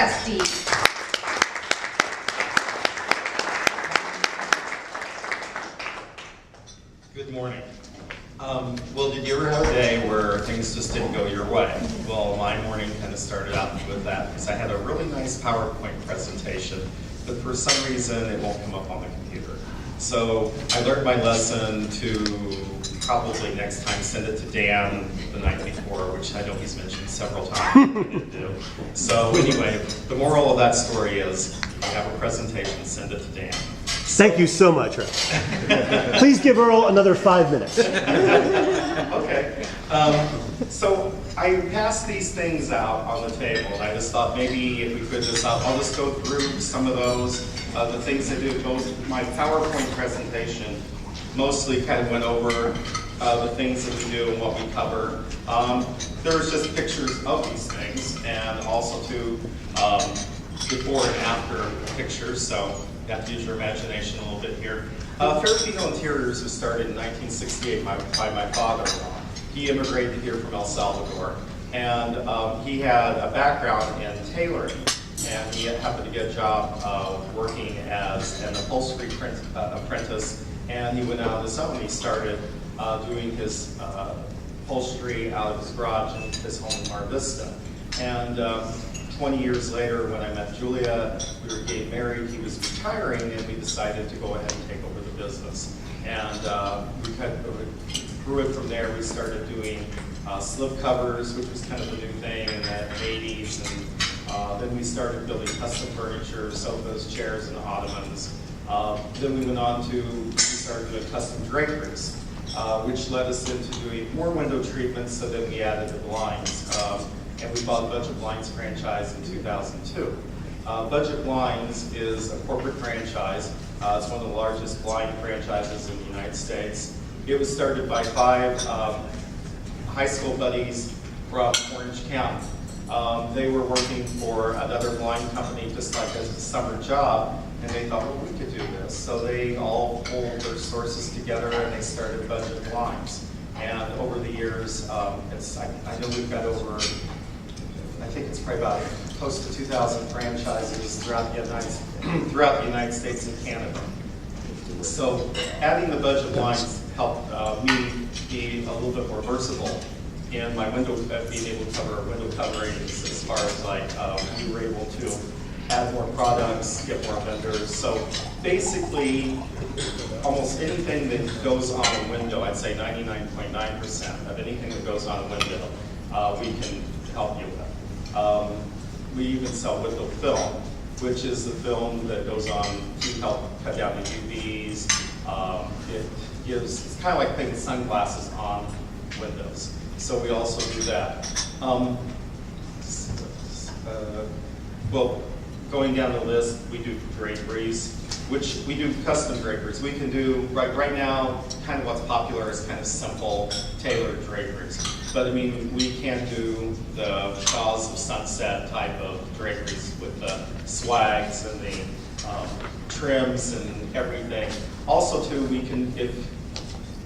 Trusty. Good morning. Well, did you ever have a day where things just didn't go your way? Well, my morning kind of started out with that because I had a really nice PowerPoint presentation, but for some reason it won't come up on the computer. So I learned my lesson to probably next time send it to Dan the night before, which I know he's mentioned several times I didn't do. So anyway, the moral of that story is if you have a presentation, send it to Dan. Thank you so much, Earl. Please give Earl another 5 minutes. Okay. So I passed these things out on the table, and I just thought maybe if we could just, I'll just go through some of those, the things I do. My PowerPoint presentation mostly kind of went over the things that we do and what we cover. There's just pictures of these things, and also before and after pictures, so you have to use your imagination a little bit here. Ferrofino Interiors was started in 1968 by my father-in-law. He immigrated here from El Salvador, and he had a background in tailoring, and he happened to get a job working as an upholstery apprentice, and he went out on his own. He started doing his upholstery out of his garage in his home in Mar Vista. And 20 years later, when I met Julia, we were getting married, he was retiring, and we decided to go ahead and take over the business. And we kind of grew it from there. We started doing slipcovers, which was kind of a new thing in the 80s, and then we started building custom furniture, sofas, chairs, and ottomans. Then we went on to, we started doing custom draperies, which led us into doing more window treatments, so then we added the blinds. And we bought Budget Blinds franchise in 2002. Budget Blinds is a corporate franchise. It's one of the largest blind franchises in the United States. It was started by 5 high school buddies from Orange County. They were working for another blind company just like as a summer job, and they thought, well, we could do this. So they all pulled their sources together and they started Budget Blinds. And over the years, I know we've got over, I think it's probably about close to 2,000 franchises throughout the United States and Canada. So adding the Budget Blinds helped me be a little bit more versatile in my window, being able to cover window coverings as far as like we were able to add more products, get more vendors. So basically, almost anything that goes on a window, I'd say 99.9% of anything that goes on a window, we can help you with. We even sell window film, which is the film that goes on to help cut down the UVs. It's kind of like putting sunglasses on windows. So we also do that. Well, going down the list, we do draperies, which we do custom draperies. We can do, right now, kind of what's popular is kind of simple, tailored draperies. But I mean, we can do the Shaws of Sunset type of draperies with the swags and the trims and everything. Also, too, if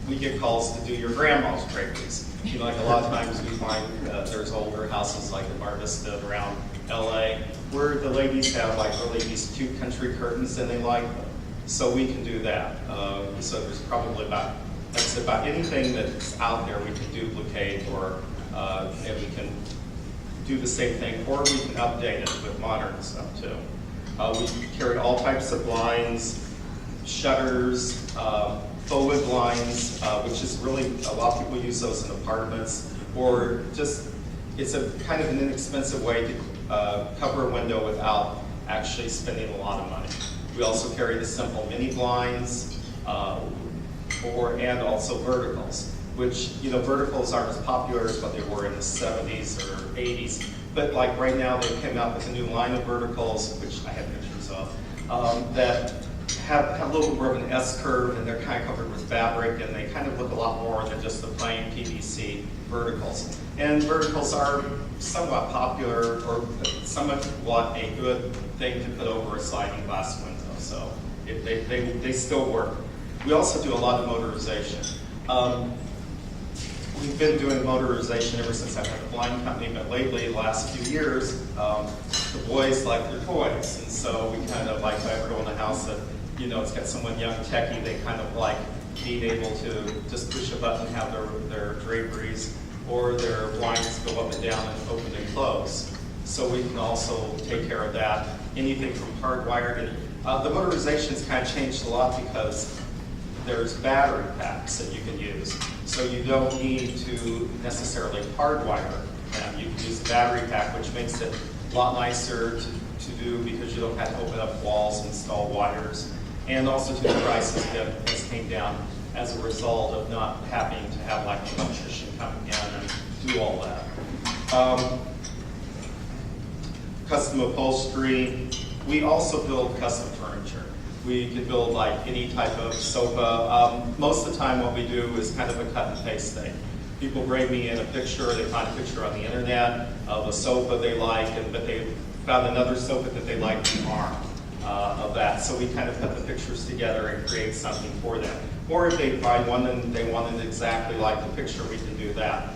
we get calls to do your grandma's draperies. You know, like a lot of times we find there's older houses like in Mar Vista around LA where the ladies have like really these cute country curtains and they like them. So we can do that. So there's probably about anything that's out there we can duplicate, or and we can do the same thing, or we can update it with modern stuff too. We carry all types of blinds, shutters, faux wood blinds, which is really, a lot of people use those in apartments, or just, it's a kind of an inexpensive way to cover a window without actually spending a lot of money. We also carry the simple mini blinds, and also verticals, which, you know, verticals aren't as popular as what they were in the 70s or 80s. But like right now, they came out with a new line of verticals, which I have pictures of, that have a little more of an S curve, and they're kind of covered with fabric, and they kind of look a lot more than just the plain PVC verticals. And verticals are somewhat popular, or somewhat a good thing to put over a sliding glass window. So they still work. We also do a lot of motorization. we've been doing motorization ever since I've had the blind company, but lately, the last few years, the boys like their toys. And so we kind of like, if I ever go in the house that, you know, it's got someone young techie, they kind of like being able to just push a button and have their draperies or their blinds go up and down and open and close. So we can also take care of that. Anything from hardwired. The motorization's kind of changed a lot because there's battery packs that you can use. So you don't need to necessarily hardwire them. You can use a battery pack, which makes it a lot nicer to do because you don't have to open up walls and install wires. And also the prices has came down as a result of not having to have like an electrician come in and do all that. Custom upholstery. We also build custom furniture. We can build like any type of sofa. Most of the time what we do is kind of a cut and paste thing. People bring me in a picture, they find a picture on the internet of a sofa they like, but they found another sofa that they like the arm of that. So we kind of put the pictures together and create something for them. Or if they find one and they want it exactly like the picture, we can do that.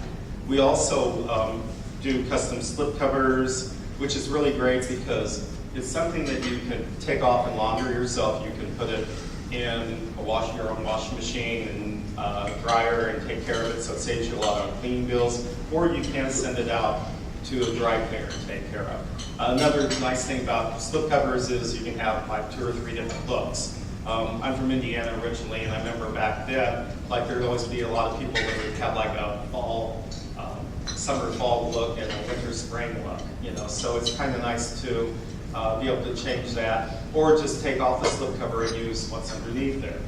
We also do custom slipcovers, which is really great because it's something that you can take off and launder yourself. You can put it in your own washing machine and dryer and take care of it, so it saves you a lot of cleaning bills. Or you can send it out to a dry cleaner to take care of. Another nice thing about slipcovers is you can have like 2 or 3 different looks. I'm from Indiana originally, and I remember back then, like there'd always be a lot of people that would have like a fall, summer fall look and a winter spring look, you know. So it's kind of nice to be able to change that, or just take off the slipcover and use what's underneath there.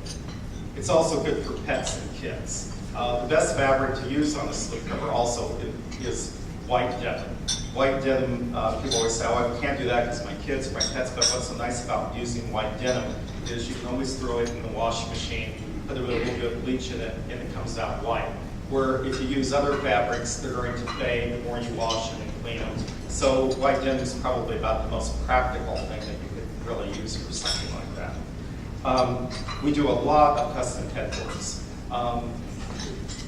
It's also good for pets and kids. The best fabric to use on a slipcover also is white denim. White denim, people always say, oh, I can't do that because my kids or my pets, but what's so nice about using white denim is you can always throw it in the washing machine, put a little bit of bleach in it, and it comes out white. Where if you use other fabrics, they're going to fade the more you wash them and clean them. So white denim is probably about the most practical thing that you could really use for something like that. We do a lot of custom headboards.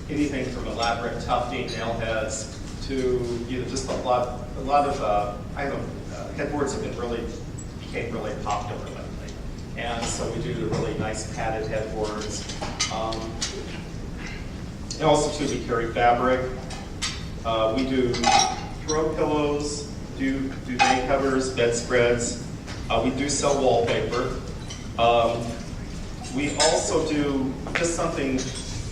Anything from elaborate tufting, nail heads, to just a lot of headboards have became really popular lately, and so we do the really nice padded headboards. And also too, we carry fabric. We do throw pillows, do duvet covers, bedspreads. We do sell wallpaper. We also do just something.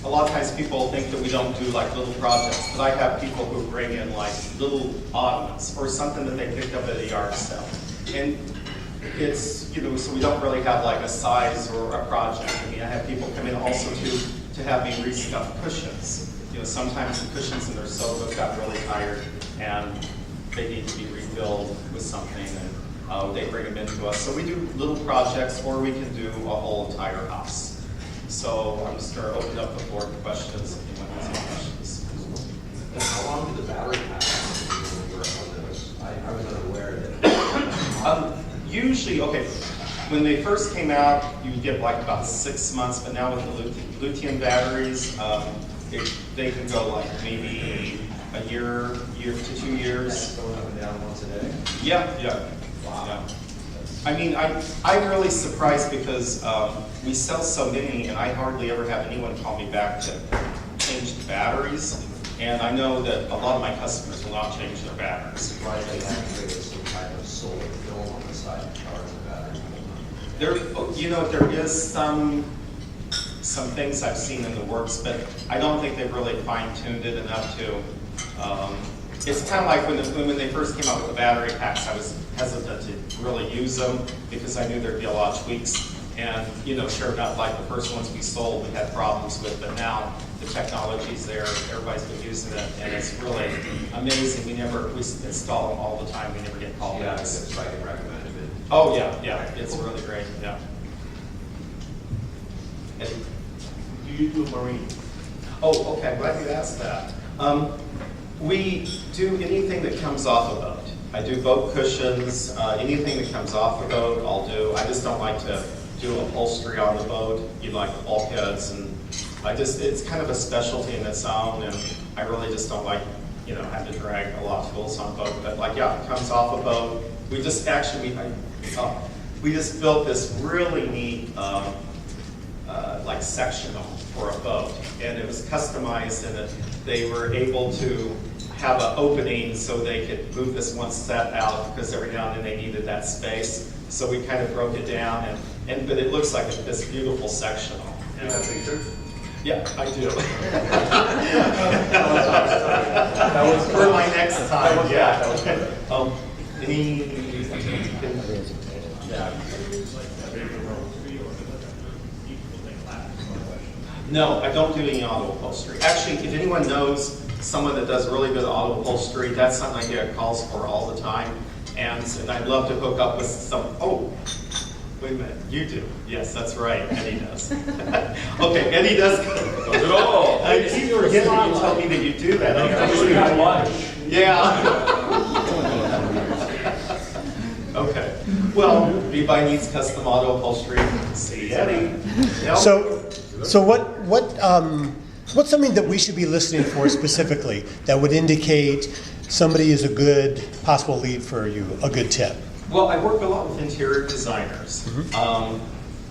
A lot of times people think that we don't do like little projects, but I have people who bring in like little Ottomans or something that they picked up at a yard sale. And it's, so we don't really have like a size or a project. I mean, I have people come in also to have me restuff cushions. Sometimes the cushions in their sofas got really tired and they need to be refilled with something, and they bring them into us. So we do little projects, or we can do a whole entire house. So I'm just going to open up the floor for questions if anyone has any questions. And how long do the battery packs work on those? I was unaware that. Usually, okay, when they first came out, you would get like about 6 months, but now with the lithium batteries, they can go like maybe a year to 2 years. Going up and down once a day? Yeah. Wow. Yeah. I mean, I'm really surprised because we sell so many, and I hardly ever have anyone call me back to change the batteries. And I know that a lot of my customers will not change their batteries. Why they have created some type of solar film on the side to charge the battery? There is some things I've seen in the works, but I don't think they've really fine-tuned it enough to. It's kind of like when they first came out with the battery packs, I was hesitant to really use them because I knew there'd be a lot of tweaks. And sure enough, like the first ones we sold, we had problems with, but now the technology's there, everybody's been using it, and it's really amazing. We install them all the time. We never get called back. It's like recommended. Oh yeah, it's really great. Yeah. Do you do marine? Oh, okay. Glad you asked that. We do anything that comes off a boat. I do boat cushions. Anything that comes off a boat, I'll do. I just don't like to do upholstery on the boat. You like the bulkheads and it's kind of a specialty in its own, and I really just don't like, you know, have to drag a lot of tools on a boat. But like, yeah, it comes off a boat. We just actually, we just built this really neat, like sectional for a boat, and it was customized in that they were able to have an opening so they could move this one set out, because every now and then they needed that space. So we kind of broke it down, but it looks like this beautiful sectional. You have pictures? Yeah, I do. That was for my next time. Yeah. No, I don't do any auto upholstery. Actually, if anyone knows someone that does really good auto upholstery, that's something I get calls for all the time. And I'd love to hook up with some. Oh, wait a minute, you do. Yes, that's right, Eddie does. Okay, Eddie does. Oh, I keep forgetting you tell me that you do that. we got lunch. Yeah. Okay. Well, if anybody needs custom auto upholstery, see Eddie. No? So what's something that we should be listening for specifically that would indicate somebody is a good possible lead for you, a good tip? Well, I work a lot with interior designers,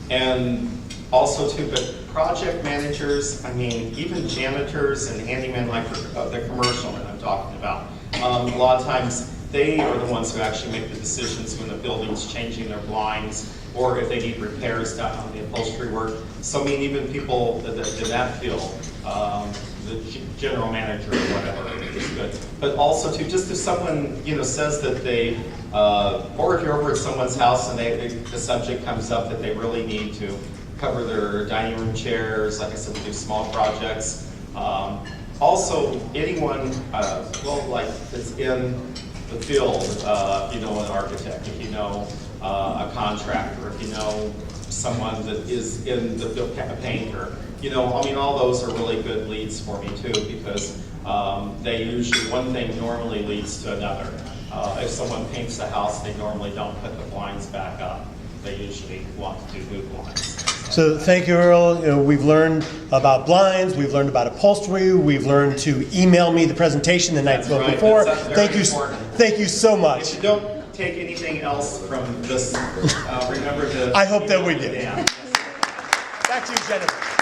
and also too, but project managers, I mean, even janitors and handymen, like the commercial that I'm talking about. A lot of times, they are the ones who actually make the decisions when the building's changing their blinds, or if they need repairs done on the upholstery work. So I mean, even people in that field, the general manager or whatever is good. But also too, just if someone, you know, says that they, or if you're over at someone's house and the subject comes up that they really need to cover their dining room chairs, like I said, we do small projects. Also, anyone, well, like that's in the field, if you know an architect, if you know a contractor, if you know someone that is in the field, a painter, you know, I mean, all those are really good leads for me too, because they usually, one thing normally leads to another. If someone paints the house, they normally don't put the blinds back up. They usually want to do new blinds. So thank you, Earl. You know, we've learned about blinds, we've learned about upholstery, we've learned to email me the presentation the night before. Thank you so much. If you don't take anything else from this, remember to. I hope that we did. Yeah. Back to you, Jennifer.